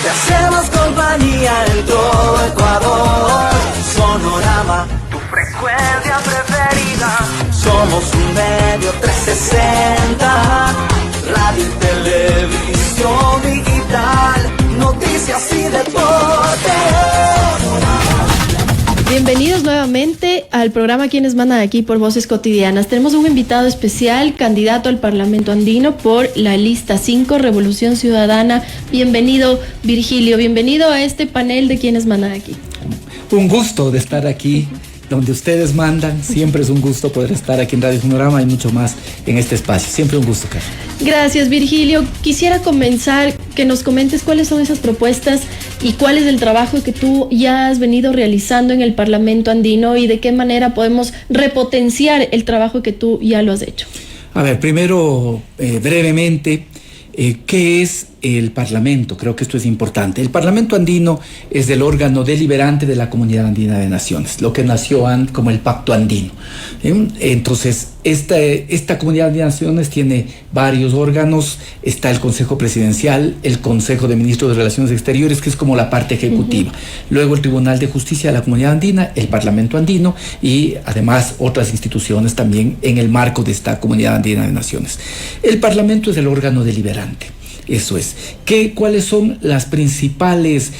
Te hacemos compañía en todo Ecuador. Sonorama, tu frecuencia preferida. Somos un medio 360, radio y televisión digital, noticias y deporte. Bienvenidos nuevamente al programa Quienes Mandan Aquí por Voces Cotidianas. Tenemos un invitado especial, candidato al Parlamento Andino por la lista 5, Revolución Ciudadana. Bienvenido, Virgilio, bienvenido a este panel de Quienes Mandan Aquí. Un gusto de estar aquí donde ustedes mandan. Siempre es un gusto poder estar aquí en Radio Sonorama y mucho más en este espacio. Siempre un gusto, Carlos. Gracias, Virgilio. Quisiera comenzar que nos comentes cuáles son esas propuestas y cuál es el trabajo que tú ya has venido realizando en el Parlamento Andino y de qué manera podemos repotenciar el trabajo que tú ya lo has hecho. A ver, primero, brevemente, ¿qué es el Parlamento? Creo que esto es importante. El Parlamento Andino es el órgano deliberante de la Comunidad Andina de Naciones, lo que nació como el Pacto Andino. Entonces, esta Comunidad Andina de Naciones tiene varios órganos. Está el Consejo Presidencial, el Consejo de Ministros de Relaciones Exteriores, que es como la parte ejecutiva. Luego el Tribunal de Justicia de la Comunidad Andina, el Parlamento Andino y además otras instituciones también en el marco de esta Comunidad Andina de Naciones. El Parlamento es el órgano deliberante. Eso es. ¿Cuáles son los principales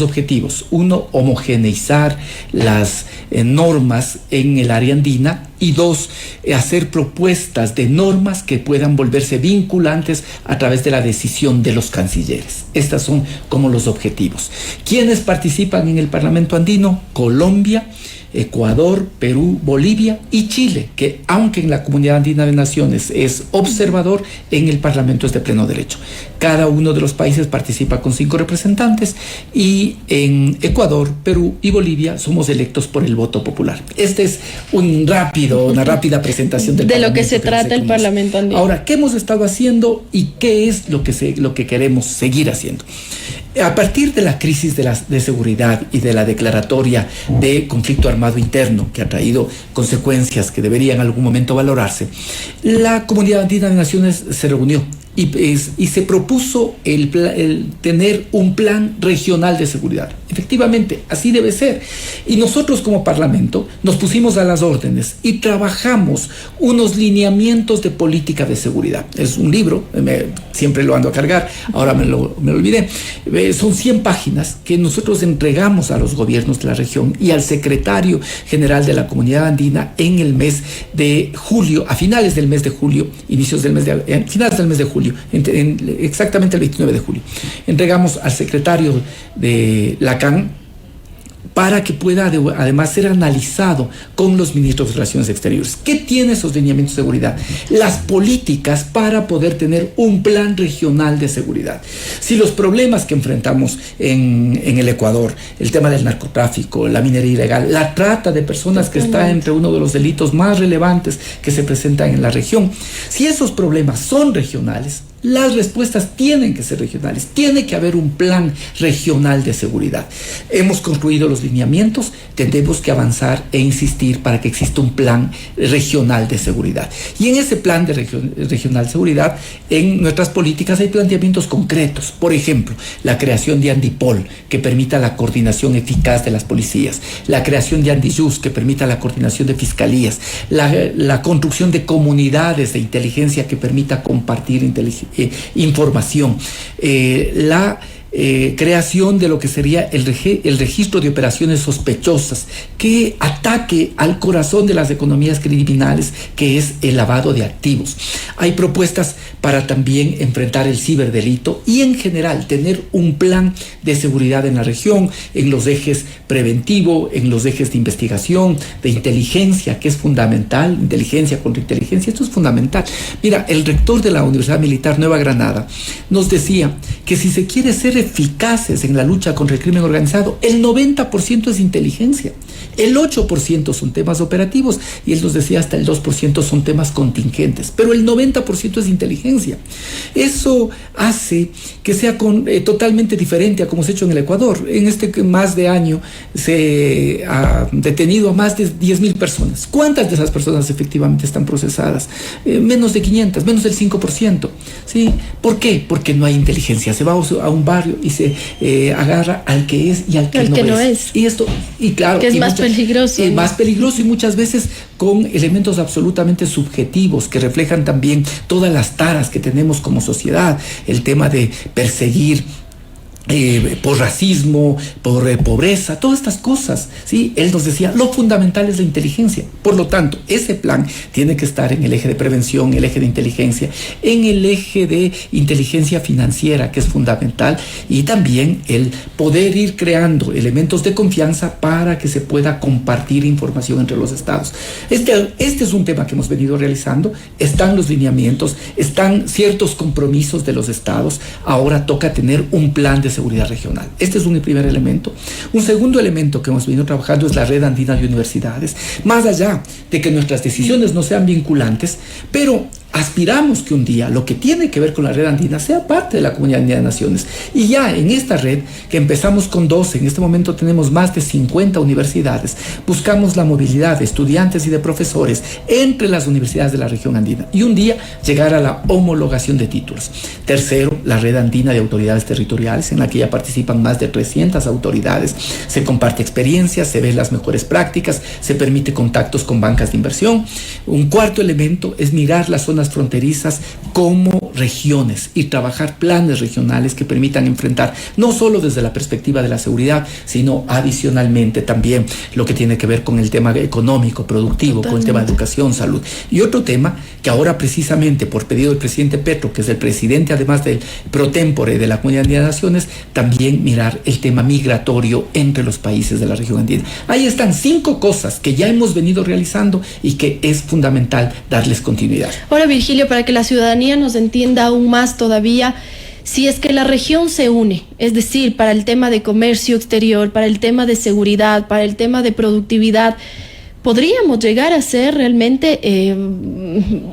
objetivos? Uno, homogeneizar las normas en el área andina. Y dos, hacer propuestas de normas que puedan volverse vinculantes a través de la decisión de los cancilleres. Estos son como los objetivos. ¿Quiénes participan en el Parlamento Andino? Colombia, Ecuador, Perú, Bolivia y Chile, que aunque en la Comunidad Andina de Naciones es observador, en el Parlamento es de pleno derecho. Cada uno de los países participa con 5 representantes y en Ecuador, Perú y Bolivia somos electos por el voto popular. Este es una rápida presentación del de lo que se trata el Parlamento Andino. Ahora, ¿qué hemos estado haciendo y qué es lo que queremos seguir haciendo? A partir de la crisis de seguridad y de la declaratoria de conflicto armado interno que ha traído consecuencias que deberían en algún momento valorarse, la Comunidad Andina de Naciones se reunió y se propuso el tener un plan regional de seguridad. Efectivamente, así debe ser. Y nosotros como Parlamento nos pusimos a las órdenes y trabajamos unos lineamientos de política de seguridad. Es un libro, siempre lo ando a cargar, ahora me lo olvidé. Son 100 páginas que nosotros entregamos a los gobiernos de la región y al secretario general de la Comunidad Andina en el mes de julio, a finales del mes de julio, finales del mes de julio, exactamente el 29 de julio. Entregamos al secretario de la CAN para que pueda además ser analizado con los ministros de Relaciones Exteriores. ¿Qué tiene esos lineamientos de seguridad? Las políticas para poder tener un plan regional de seguridad. Si los problemas que enfrentamos en el Ecuador, el tema del narcotráfico, la minería ilegal, la trata de personas que está entre uno de los delitos más relevantes que se presentan en la región, si esos problemas son regionales, las respuestas tienen que ser regionales, tiene que haber un plan regional de seguridad. Hemos concluido los lineamientos, tendremos que avanzar e insistir para que exista un plan regional de seguridad. Y en ese plan de regional de seguridad, en nuestras políticas hay planteamientos concretos. Por ejemplo, la creación de Andipol, que permita la coordinación eficaz de las policías, la creación de Andijus, que permita la coordinación de fiscalías, la construcción de comunidades de inteligencia que permita compartir información, la creación de lo que sería el registro de operaciones sospechosas que ataque al corazón de las economías criminales, que es el lavado de activos. Hay propuestas para también enfrentar el ciberdelito y en general tener un plan de seguridad en la región, en los ejes preventivo, en los ejes de investigación, de inteligencia, que es fundamental, inteligencia contra inteligencia, esto es fundamental. Mira, el rector de la Universidad Militar Nueva Granada nos decía que si se quiere ser eficaces en la lucha contra el crimen organizado, el 90% es inteligencia, el 8% son temas operativos y él nos decía hasta el 2% son temas contingentes, pero el 90% es inteligencia. Eso hace que sea totalmente diferente a como se ha hecho en el Ecuador. En este más de año se ha detenido a más de 10.000 personas. ¿Cuántas de esas personas efectivamente están procesadas? Menos de 500, menos del 5%. ¿sí? ¿Por qué? Porque no hay inteligencia. Se va a un barrio y se agarra al que es y al que no es. Y esto, y claro, que es más peligroso. Es más peligroso y muchas veces con elementos absolutamente subjetivos que reflejan también todas las taras que tenemos como sociedad. El tema de perseguir por racismo, por pobreza, todas estas cosas, ¿sí? Él nos decía, lo fundamental es la inteligencia. Por lo tanto, ese plan tiene que estar en el eje de prevención, el eje de inteligencia, en el eje de inteligencia financiera, que es fundamental, y también el poder ir creando elementos de confianza para que se pueda compartir información entre los estados. Este es un tema que hemos venido realizando, están los lineamientos, están ciertos compromisos de los estados, ahora toca tener un plan de seguridad regional. Este es un primer elemento. Un segundo elemento que hemos venido trabajando es la red andina de universidades. Más allá de que nuestras decisiones no sean vinculantes, pero aspiramos que un día lo que tiene que ver con la red andina sea parte de la Comunidad Andina de Naciones. Y ya en esta red, que empezamos con 12, en este momento tenemos más de 50 universidades, buscamos la movilidad de estudiantes y de profesores entre las universidades de la región andina y un día llegar a la homologación de títulos. Tercero, la red andina de autoridades territoriales, en la que ya participan más de 300 autoridades. Se comparte experiencias, se ven las mejores prácticas, se permite contactos con bancas de inversión. Un cuarto elemento es mirar las zonas fronterizas como regiones y trabajar planes regionales que permitan enfrentar no solo desde la perspectiva de la seguridad, sino adicionalmente también lo que tiene que ver con el tema económico, productivo, totalmente, con el tema de educación, salud. Y otro tema que ahora precisamente por pedido del presidente Petro, que es el presidente además del pro tempore de la Comunidad Andina de Naciones, también mirar el tema migratorio entre los países de la región andina. Ahí están 5 cosas que ya hemos venido realizando y que es fundamental darles continuidad. Ahora, Virgilio, para que la ciudadanía nos entienda aún más todavía, si es que la región se une, es decir, para el tema de comercio exterior, para el tema de seguridad, para el tema de productividad, podríamos llegar a ser realmente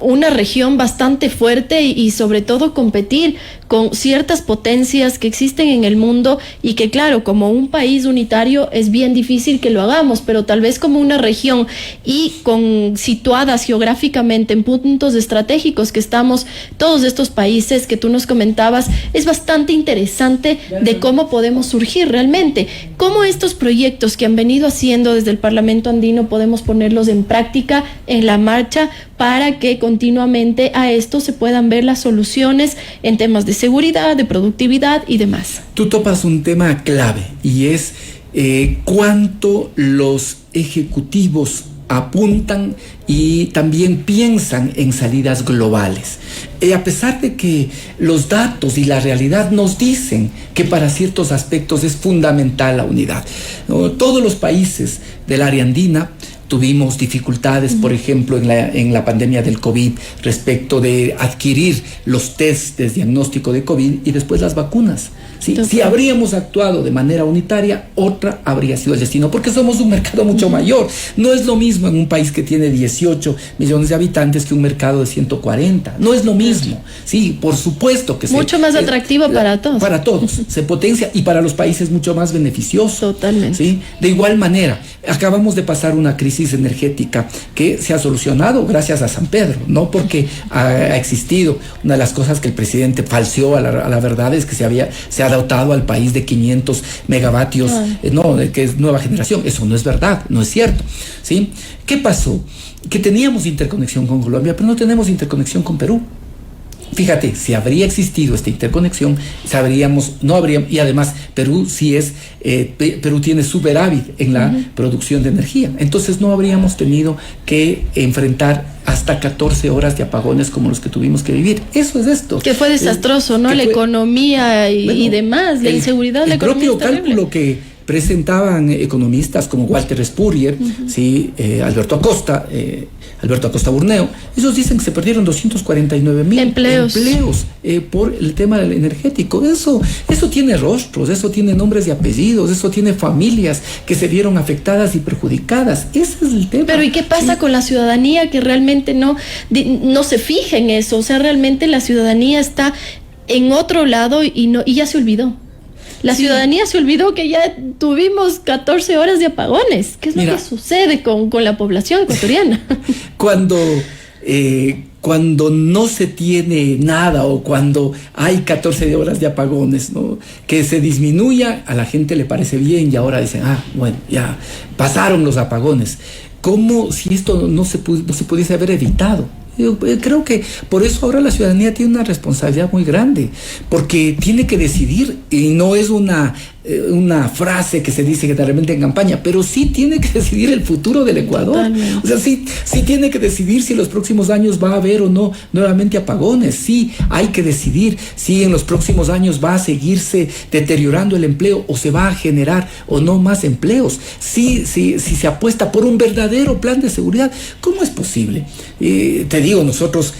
una región bastante fuerte y sobre todo competir con ciertas potencias que existen en el mundo y que claro, como un país unitario es bien difícil que lo hagamos, pero tal vez como una región y situadas geográficamente en puntos estratégicos que estamos, todos estos países que tú nos comentabas, es bastante interesante de cómo podemos surgir realmente, cómo estos proyectos que han venido haciendo desde el Parlamento Andino podemos ponerlos en práctica, en la marcha, para que continuamente a esto se puedan ver las soluciones en temas de seguridad, de productividad y demás. Tú topas un tema clave y es cuánto los ejecutivos apuntan y también piensan en salidas globales. A pesar de que los datos y la realidad nos dicen que para ciertos aspectos es fundamental la unidad, ¿no? Todos los países del área andina tuvimos dificultades, por ejemplo, en la pandemia del COVID respecto de adquirir los tests de diagnóstico de COVID y después las vacunas. ¿Sí? Si habríamos actuado de manera unitaria, otra habría sido el destino, porque somos un mercado mucho mayor. No es lo mismo en un país que tiene 18 millones de habitantes que un mercado de 140. No es lo mismo. Sí, por supuesto que mucho más atractivo para todos. Para todos. Se potencia y para los países mucho más beneficioso. Totalmente. ¿Sí? De igual manera, acabamos de pasar una crisis energética que se ha solucionado gracias a San Pedro, no porque ha existido. Una de las cosas que el presidente falseó a la verdad es que se ha dotado al país de 500 megavatios, que es nueva generación. Eso no es verdad, no es cierto, ¿sí? ¿Qué pasó? Que teníamos interconexión con Colombia, pero no tenemos interconexión con Perú. Fíjate, si habría existido esta interconexión, y además Perú Perú tiene superávit en la producción de energía, entonces no habríamos tenido que enfrentar hasta 14 horas de apagones como los que tuvimos que vivir. Eso es esto. Que fue desastroso, ¿no? La economía y demás, la inseguridad de la economía. El propio cálculo que presentaban economistas como Walter Spurrier, ¿sí? Alberto Acosta Burneo, esos dicen que se perdieron 249,000 empleos por el tema del energético. Eso tiene rostros, eso tiene nombres y apellidos, eso tiene familias que se vieron afectadas y perjudicadas. Ese es el tema. Pero ¿y qué pasa con la ciudadanía que realmente no se fija en eso? O sea, realmente la ciudadanía está en otro lado y ya se olvidó. La ciudadanía se olvidó que ya tuvimos 14 horas de apagones. ¿Qué es lo que sucede con la población ecuatoriana? Cuando cuando no se tiene nada o cuando hay 14 horas de apagones, ¿no? Que se disminuya, a la gente le parece bien y ahora dicen, bueno, ya pasaron los apagones. ¿Cómo si esto no se pudiese haber evitado? Yo creo que por eso ahora la ciudadanía tiene una responsabilidad muy grande, porque tiene que decidir, y no es una frase que se dice generalmente en campaña, pero sí tiene que decidir el futuro del Ecuador. Totalmente. O sea, sí tiene que decidir si en los próximos años va a haber o no nuevamente apagones. Sí hay que decidir si en los próximos años va a seguirse deteriorando el empleo o se va a generar o no más empleos. Si se apuesta por un verdadero plan de seguridad, ¿cómo es posible? Te digo, nosotros,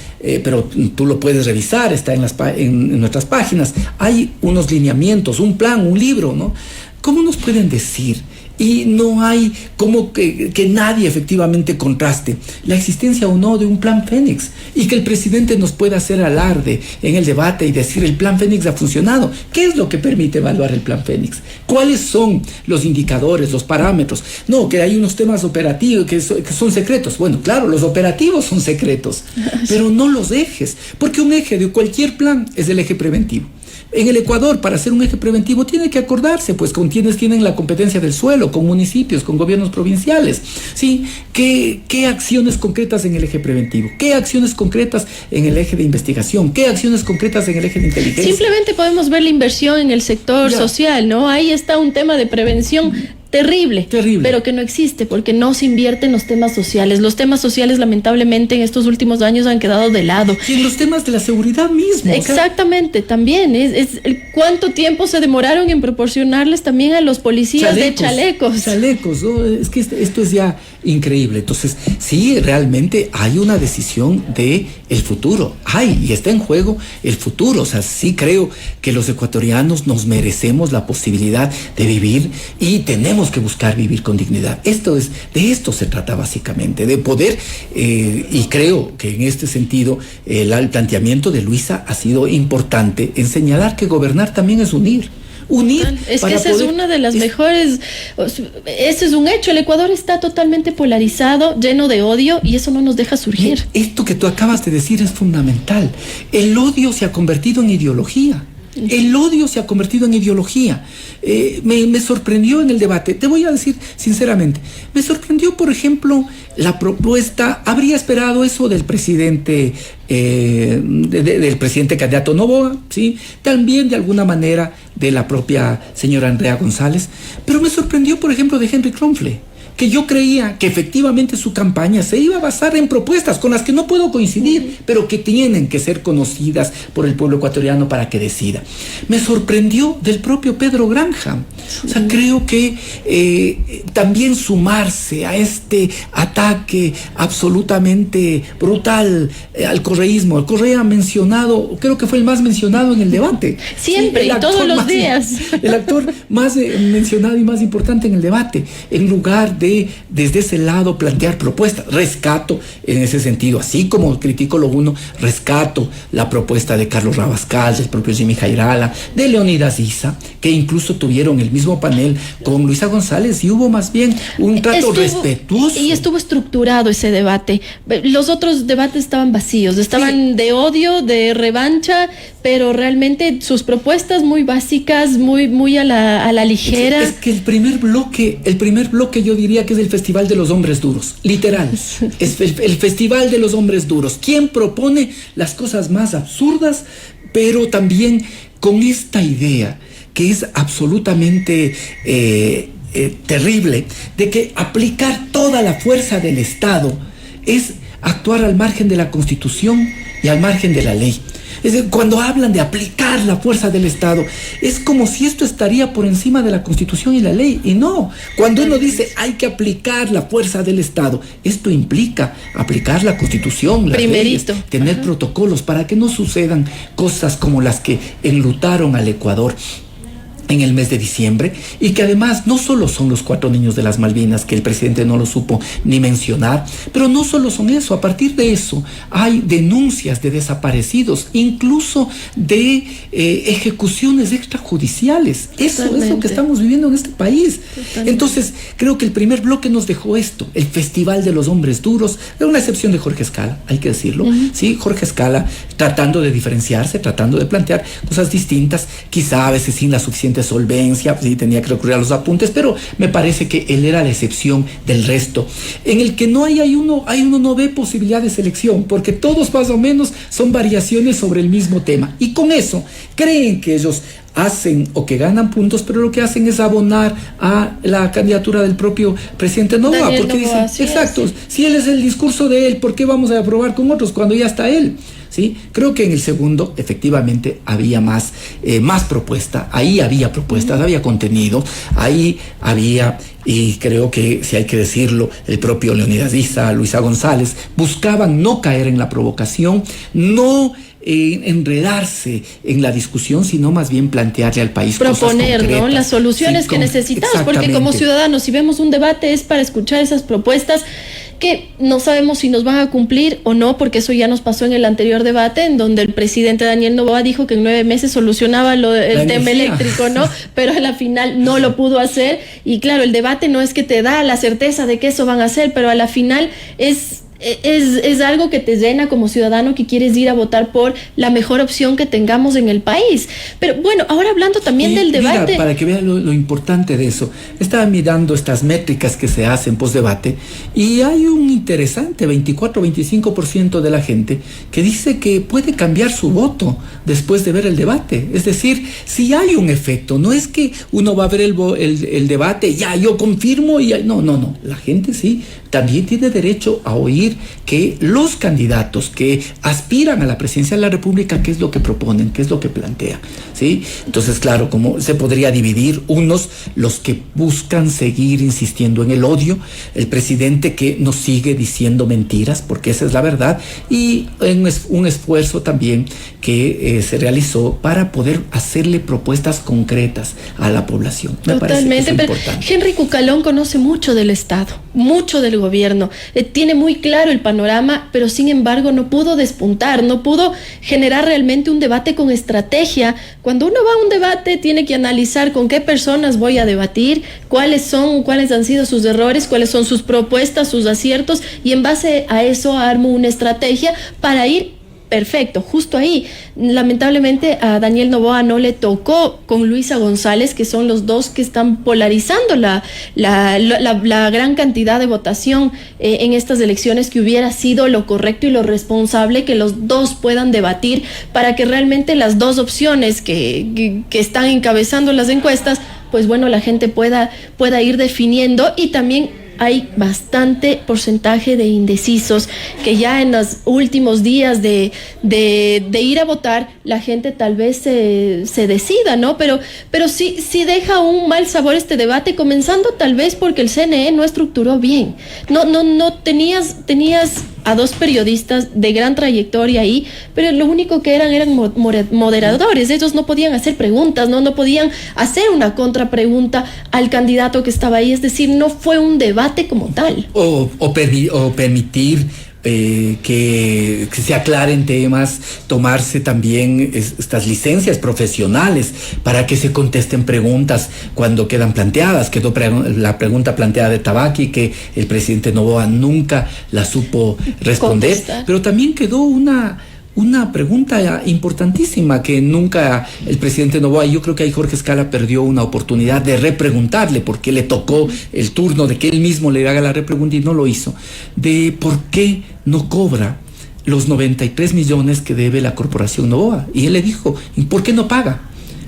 pero tú lo puedes revisar, está en nuestras páginas, hay unos lineamientos, un plan, un libro, ¿no? ¿Cómo nos pueden decir? Y no hay como que nadie efectivamente contraste la existencia o no de un plan Fénix, y que el presidente nos pueda hacer alarde en el debate y decir el plan Fénix ha funcionado. ¿Qué es lo que permite evaluar el plan Fénix? ¿Cuáles son los indicadores, los parámetros? No, que hay unos temas operativos que son secretos. Bueno, claro, los operativos son secretos, pero no los ejes, porque un eje de cualquier plan es el eje preventivo. En el Ecuador, para hacer un eje preventivo, tiene que acordarse pues con quienes tienen la competencia del suelo, con municipios, con gobiernos provinciales, ¿sí? ¿Qué acciones concretas en el eje preventivo? ¿Qué acciones concretas en el eje de investigación? ¿Qué acciones concretas en el eje de inteligencia? Simplemente podemos ver la inversión en el sector social, ¿no? Ahí está un tema de prevención terrible, pero que no existe porque no se invierte en los temas sociales. Los temas sociales, lamentablemente, en estos últimos años han quedado de lado. Y en los temas de la seguridad mismo. Exactamente, también. ¿Cuánto tiempo se demoraron en proporcionarles también a los policías chalecos? Chalecos, ¿no? Es que esto es ya increíble. Entonces, sí, realmente hay una decisión de el futuro. Y está en juego el futuro. O sea, sí creo que los ecuatorianos nos merecemos la posibilidad de vivir y tenemos que buscar vivir con dignidad. De esto se trata básicamente, de poder, y creo que en este sentido el planteamiento de Luisa ha sido importante en señalar que gobernar también es unir. Es que esa es una de las mejores. Ese es un hecho. El Ecuador está totalmente polarizado, lleno de odio, y eso no nos deja surgir. Esto que tú acabas de decir es fundamental. El odio se ha convertido en ideología. El odio se ha convertido en ideología. Me sorprendió en el debate, te voy a decir sinceramente, me sorprendió, por ejemplo, la propuesta. Habría esperado eso del presidente, del presidente candidato Noboa, ¿sí? También de alguna manera de la propia señora Andrea González, pero me sorprendió, por ejemplo, de Henry Kronfle, que yo creía que efectivamente su campaña se iba a basar en propuestas con las que no puedo coincidir, pero que tienen que ser conocidas por el pueblo ecuatoriano para que decida. Me sorprendió del propio Pedro Granja. O sea, creo que también sumarse a este ataque absolutamente brutal al correísmo. El Correa mencionado, creo que fue el más mencionado en el debate. Siempre, sí, y todos los días. El actor más mencionado y más importante en el debate, en lugar de desde ese lado plantear propuestas. Rescato en ese sentido, así como critico lo uno, rescato la propuesta de Carlos Rabascal, del propio Jimmy Jairala, de Leonidas Issa, que incluso tuvieron el mismo panel con Luisa González, y hubo más bien un trato respetuoso. Y estuvo estructurado ese debate. Los otros debates estaban vacíos, estaban de odio, de revancha, pero realmente sus propuestas muy básicas, muy a la ligera. Es que el primer bloque yo diría que es el Festival de los Hombres Duros, literal. Es el Festival de los Hombres Duros. ¿Quién propone las cosas más absurdas, pero también con esta idea que es absolutamente terrible, de que aplicar toda la fuerza del Estado es actuar al margen de la Constitución y al margen de la ley? Es decir, cuando hablan de aplicar la fuerza del Estado, es como si esto estaría por encima de la Constitución y la ley. Y no, cuando uno dice hay que aplicar la fuerza del Estado, esto implica aplicar la Constitución, las leyes, tener protocolos para que no sucedan cosas como las que enlutaron al Ecuador. en el mes de diciembre, y que además no solo son los 4 niños de las Malvinas, que el presidente no lo supo ni mencionar, pero no solo son eso, a partir de eso hay denuncias de desaparecidos, incluso de ejecuciones extrajudiciales. Eso es lo que estamos viviendo en este país. Totalmente. Entonces, creo que el primer bloque nos dejó esto, el Festival de los Hombres Duros, de una excepción de Jorge Escala, hay que decirlo, ¿sí? Jorge Escala tratando de diferenciarse, tratando de plantear cosas distintas, quizá a veces sin la suficiente solvencia, sí, tenía que recurrir a los apuntes, pero me parece que él era la excepción del resto, en el que uno no ve posibilidad de selección, porque todos más o menos son variaciones sobre el mismo tema, y con eso creen que ellos hacen o que ganan puntos, pero lo que hacen es abonar a la candidatura del propio presidente Noboa, porque dicen, exacto, si él es el discurso de él, ¿por qué vamos a aprobar con otros cuando ya está él? ¿Sí? Creo que en el segundo efectivamente había más propuesta, ahí había propuestas, había contenido, ahí había, y creo que, si hay que decirlo, el propio Leonidas Issa, Luisa González, buscaban no caer en la provocación, no enredarse en la discusión, sino más bien plantearle al país proponer, cosas concretas, ¿no? Las soluciones que necesitamos, porque como ciudadanos, si vemos un debate es para escuchar esas propuestas que no sabemos si nos van a cumplir o no, porque eso ya nos pasó en el anterior debate, en donde el presidente Daniel Noboa dijo que en 9 meses solucionaba el tema eléctrico, ¿no? Pero a la final no lo pudo hacer, y claro, el debate no es que te da la certeza de que eso van a hacer, pero a la final es algo que te llena como ciudadano, que quieres ir a votar por la mejor opción que tengamos en el país. Pero bueno, ahora hablando también del debate... Mira, para que vean lo importante de eso, estaba mirando estas métricas que se hacen post-debate, y hay un interesante 24-25% de la gente que dice que puede cambiar su voto después de ver el debate. Es decir, si hay un efecto, no es que uno va a ver el debate, ya yo confirmo, y no, la gente sí también tiene derecho a oír que los candidatos que aspiran a la presidencia de la República, qué es lo que proponen, qué es lo que plantean, ¿sí? Entonces, claro, como se podría dividir, unos los que buscan seguir insistiendo en el odio, el presidente que nos sigue diciendo mentiras, porque esa es la verdad, y un esfuerzo también que se realizó para poder hacerle propuestas concretas a la población. Me parece que es importante. Henry Cucalón conoce mucho del Estado, mucho del gobierno, tiene muy claro el panorama, pero sin embargo no pudo despuntar, no pudo generar realmente un debate con estrategia. Cuando uno va a un debate tiene que analizar con qué personas voy a debatir, cuáles han sido sus errores, cuáles son sus propuestas, sus aciertos, y en base a eso armo una estrategia para ir perfecto, justo ahí. Lamentablemente a Daniel Noboa no le tocó con Luisa González, que son los dos que están polarizando la gran cantidad de votación en estas elecciones, que hubiera sido lo correcto y lo responsable que los dos puedan debatir para que realmente las dos opciones que están encabezando las encuestas, pues bueno, la gente pueda ir definiendo. Y también hay bastante porcentaje de indecisos que ya en los últimos días de ir a votar, la gente tal vez se decida, ¿no? Pero sí deja un mal sabor este debate, comenzando tal vez porque el CNE no estructuró bien. No tenías a dos periodistas de gran trayectoria ahí, pero lo único que eran moderadores. Ellos no podían hacer preguntas, no podían hacer una contrapregunta al candidato que estaba ahí. Es decir, no fue un debate como tal. O permitir que se aclaren temas, tomarse también estas licencias profesionales para que se contesten preguntas cuando quedan planteadas. Quedó la pregunta planteada de Tabaqui, que el presidente Noboa nunca la supo responder, contestar. Pero también quedó una pregunta importantísima que nunca el presidente Noboa, y yo creo que ahí Jorge Escala perdió una oportunidad de repreguntarle, porque le tocó el turno de que él mismo le haga la repregunta y no lo hizo, de por qué no cobra los 93 millones que debe la corporación Noboa. Y él le dijo, ¿por qué no paga?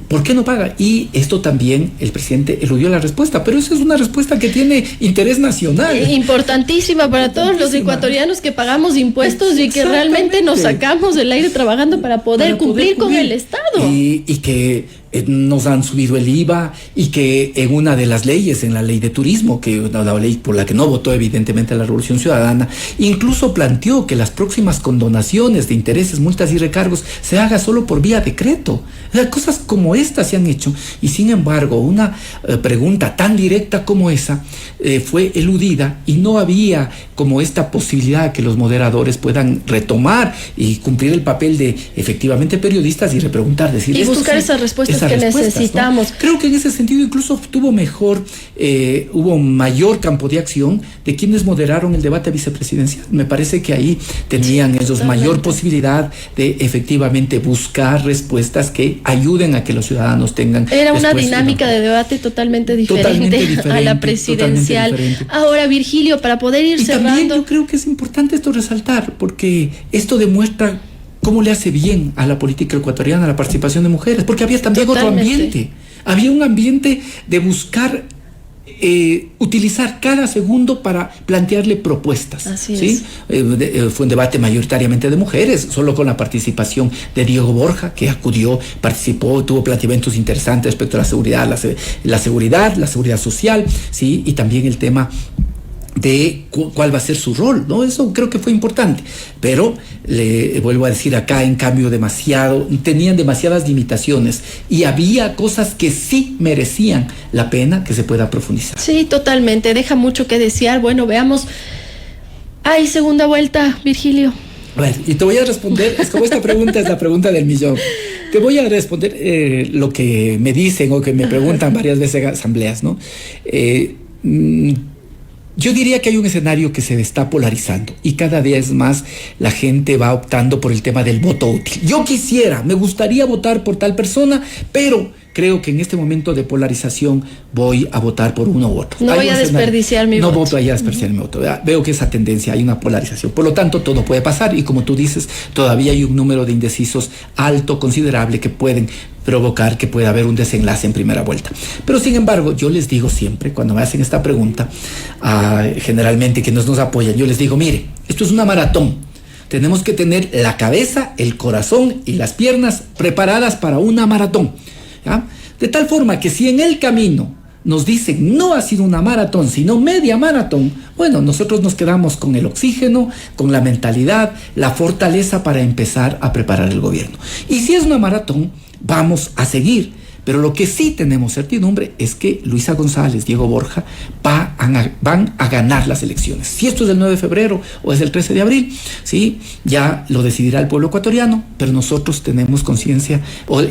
¿Por qué no paga? Y esto también el presidente eludió la respuesta, pero esa es una respuesta que tiene interés nacional. Importantísima para todos los ecuatorianos que pagamos impuestos y que realmente nos sacamos del aire trabajando para poder cumplir con el Estado. Y que nos han subido el IVA y que en una de las leyes, en la ley de turismo, que la ley por la que no votó evidentemente la Revolución Ciudadana, incluso planteó que las próximas condonaciones de intereses, multas y recargos se haga solo por vía decreto. O sea, cosas como estas se han hecho y sin embargo una pregunta tan directa como esa fue eludida y no había como esta posibilidad que los moderadores puedan retomar y cumplir el papel de efectivamente periodistas y repreguntar, decir y buscar esas respuestas que necesitamos, ¿no? Creo que en ese sentido incluso hubo mayor campo de acción de quienes moderaron el debate vicepresidencial. Me parece que ahí tenían ellos mayor posibilidad de efectivamente buscar respuestas que ayuden a que los ciudadanos tengan. Era una dinámica de debate totalmente diferente a la presidencial. Ahora, Virgilio, para poder ir cerrando. También yo creo que es importante esto resaltar, porque esto demuestra cómo le hace bien a la política ecuatoriana la participación de mujeres, porque había también otro ambiente. Había un ambiente de buscar utilizar cada segundo para plantearle propuestas. Así es. Fue un debate mayoritariamente de mujeres, solo con la participación de Diego Borja, que acudió, participó, tuvo planteamientos interesantes respecto a la seguridad, la seguridad social, ¿sí? Y también el tema de cuál va a ser su rol, ¿no? Eso creo que fue importante, pero le vuelvo a decir acá, en cambio, tenían demasiadas limitaciones y había cosas que sí merecían la pena que se pueda profundizar. Sí, totalmente, deja mucho que desear. Bueno, veamos. ¿Hay segunda vuelta, Virgilio? Bueno, y te voy a responder, es como esta pregunta es la pregunta del millón. Te voy a responder lo que me dicen o que me preguntan varias veces en asambleas, ¿no? Yo diría que hay un escenario que se está polarizando y cada vez más la gente va optando por el tema del voto útil. Me gustaría votar por tal persona, pero creo que en este momento de polarización voy a votar por uno u otro. No voy a desperdiciar mi voto. No voy a desperdiciar mi voto. Veo que esa tendencia, hay una polarización. Por lo tanto, todo puede pasar y como tú dices, todavía hay un número de indecisos alto, considerable, que pueden provocar que pueda haber un desenlace en primera vuelta. Pero sin embargo, yo les digo siempre, cuando me hacen esta pregunta, generalmente quienes nos apoyan, yo les digo, mire, esto es una maratón. Tenemos que tener la cabeza, el corazón y las piernas preparadas para una maratón, ¿ya? De tal forma que si en el camino nos dicen no ha sido una maratón, sino media maratón, bueno, nosotros nos quedamos con el oxígeno, con la mentalidad, la fortaleza para empezar a preparar el gobierno. Y si es una maratón, vamos a seguir. Pero lo que sí tenemos certidumbre es que Luisa González, Diego Borja van a ganar las elecciones. Si esto es el 9 de febrero o es el 13 de abril, ¿sí? Ya lo decidirá el pueblo ecuatoriano, pero nosotros tenemos conciencia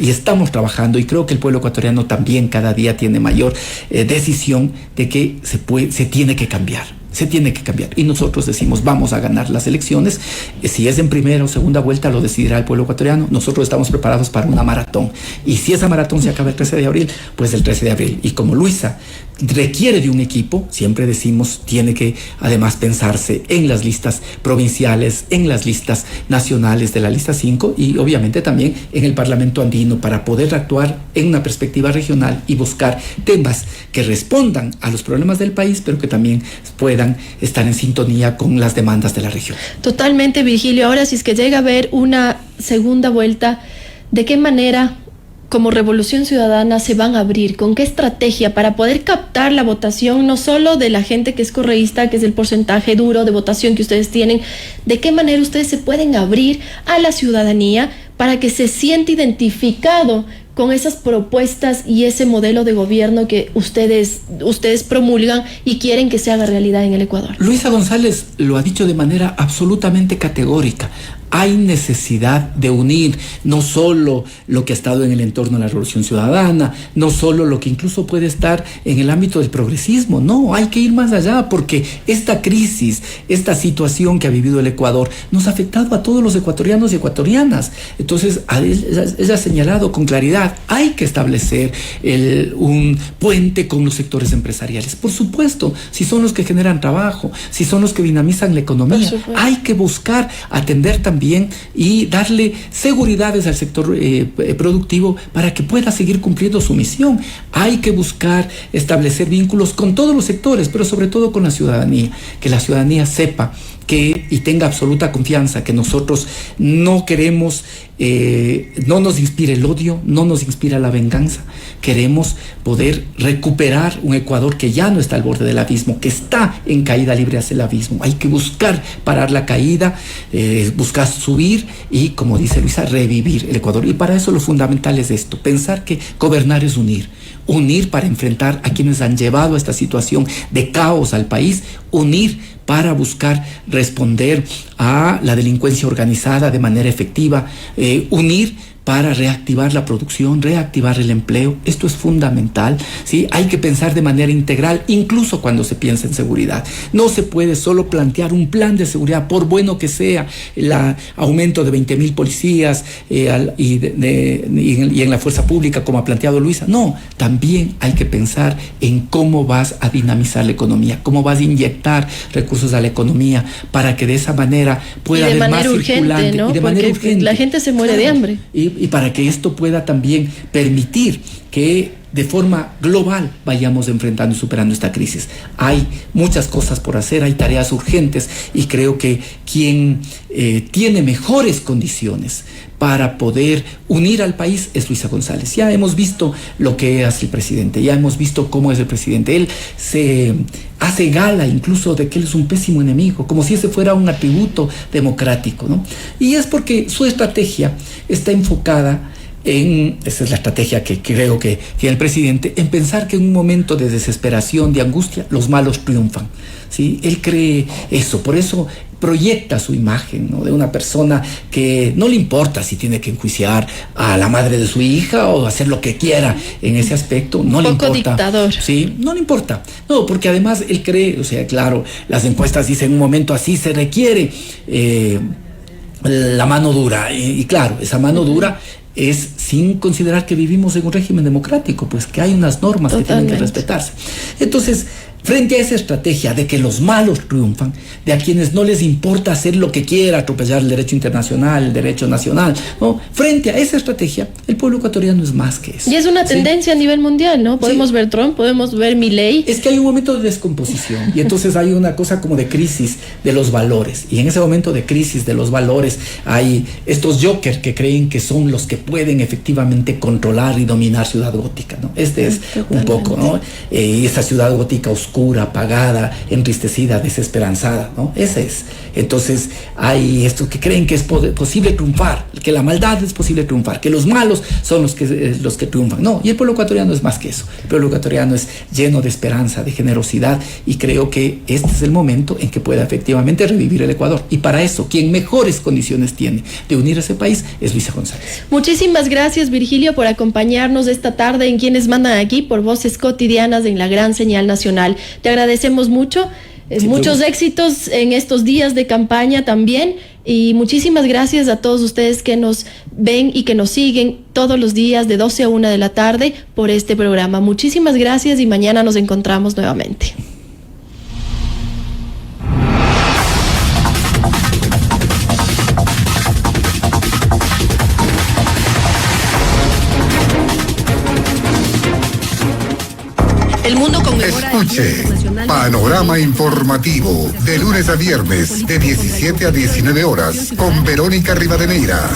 y estamos trabajando, y creo que el pueblo ecuatoriano también cada día tiene mayor decisión de que se tiene que cambiar. Se tiene que cambiar. Y nosotros decimos, vamos a ganar las elecciones. Si es en primera o segunda vuelta, lo decidirá el pueblo ecuatoriano. Nosotros estamos preparados para una maratón. Y si esa maratón se acaba el 13 de abril, pues el 13 de abril. Y como Luisa requiere de un equipo, siempre decimos, tiene que además pensarse en las listas provinciales, en las listas nacionales de la lista 5 y obviamente también en el Parlamento andino para poder actuar en una perspectiva regional y buscar temas que respondan a los problemas del país, pero que también puedan estar en sintonía con las demandas de la región. Totalmente, Virgilio. Ahora, si es que llega a haber una segunda vuelta, ¿de qué manera como Revolución Ciudadana se van a abrir? ¿Con qué estrategia para poder captar la votación, no solo de la gente que es correísta, que es el porcentaje duro de votación que ustedes tienen? ¿De qué manera ustedes se pueden abrir a la ciudadanía para que se sienta identificado con esas propuestas y ese modelo de gobierno que ustedes promulgan y quieren que se haga realidad en el Ecuador? Luisa González lo ha dicho de manera absolutamente categórica. Hay necesidad de unir no solo lo que ha estado en el entorno de la Revolución Ciudadana, no solo lo que incluso puede estar en el ámbito del progresismo, no, hay que ir más allá porque esta crisis, esta situación que ha vivido el Ecuador nos ha afectado a todos los ecuatorianos y ecuatorianas. Entonces, ella ha señalado con claridad, hay que establecer un puente con los sectores empresariales. Por supuesto, si son los que generan trabajo, si son los que dinamizan la economía, hay que buscar atender también y darle seguridades al sector productivo para que pueda seguir cumpliendo su misión. Hay que buscar establecer vínculos con todos los sectores, pero sobre todo con la ciudadanía, que la ciudadanía sepa y tenga absoluta confianza que nosotros no queremos, no nos inspira el odio, no nos inspira la venganza. Queremos poder recuperar un Ecuador que ya no está al borde del abismo, que está en caída libre hacia el abismo. Hay que buscar parar la caída, buscar subir y, como dice Luisa, revivir el Ecuador. Y para eso lo fundamental es esto, pensar que gobernar es unir para enfrentar a quienes han llevado a esta situación de caos al país, unir para buscar responder a la delincuencia organizada de manera efectiva, unir para reactivar la producción, reactivar el empleo. Esto es fundamental, ¿sí? Hay que pensar de manera integral, incluso cuando se piensa en seguridad. No se puede solo plantear un plan de seguridad, por bueno que sea, el aumento de 20,000 policías y en la fuerza pública, como ha planteado Luisa. No, también hay que pensar en cómo vas a dinamizar la economía, cómo vas a inyectar recursos a la economía para que de esa manera pueda haber más circulante. ¿No? Y de manera urgente. La gente se muere de hambre. Y para que esto pueda también permitir que de forma global vayamos enfrentando y superando esta crisis. Hay muchas cosas por hacer, hay tareas urgentes y creo que quien tiene mejores condiciones para poder unir al país es Luisa González. Ya hemos visto lo que hace el presidente, ya hemos visto cómo es el presidente. Él se hace gala incluso de que él es un pésimo enemigo, como si ese fuera un atributo democrático, ¿no? Y es porque su estrategia está enfocada esa es la estrategia que creo que tiene el presidente, en pensar que en un momento de desesperación, de angustia, los malos triunfan, ¿sí? Él cree eso, por eso proyecta su imagen, ¿no? De una persona que no le importa si tiene que enjuiciar a la madre de su hija o hacer lo que quiera en ese aspecto, no le importa. Un poco dictador. Sí, no le importa. No, porque además él cree, o sea, claro, las encuestas dicen en un momento así se requiere la mano dura, y claro, esa mano dura es sin considerar que vivimos en un régimen democrático, pues que hay unas normas que tienen que respetarse. Entonces, frente a esa estrategia de que los malos triunfan, de a quienes no les importa hacer lo que quiera, atropellar el derecho internacional, el derecho nacional, ¿no? Frente a esa estrategia, el pueblo ecuatoriano es más que eso. Y es una tendencia a nivel mundial, ¿no? Podemos ver Trump, podemos ver Milei. Es que hay un momento de descomposición y entonces hay una cosa como de crisis de los valores. Y en ese momento de crisis de los valores hay estos jokers que creen que son los que pueden efectivamente controlar y dominar Ciudad Gótica, ¿no? Este es un poco, ¿no? Y esa Ciudad Gótica oscura, apagada, entristecida, desesperanzada, ¿no? Ese es. Entonces hay estos que creen que es posible triunfar, que la maldad es posible triunfar, que los malos son los que triunfan. No, y el pueblo ecuatoriano es más que eso. El pueblo ecuatoriano es lleno de esperanza, de generosidad, y creo que este es el momento en que pueda efectivamente revivir el Ecuador. Y para eso, quien mejores condiciones tiene de unir a ese país es Luisa González. Muchísimas gracias, Virgilio, por acompañarnos esta tarde en Quienes Mandan Aquí por Voces Cotidianas en la Gran Señal Nacional. Te agradecemos mucho. Muchos éxitos en estos días de campaña también, y muchísimas gracias a todos ustedes que nos ven y que nos siguen todos los días de 12 a 1 de la tarde por este programa. Muchísimas gracias y mañana nos encontramos nuevamente. El mundo conmemora. Escuche, Panorama Informativo, de lunes a viernes, de 17 a 19 horas, con Verónica Rivadeneira.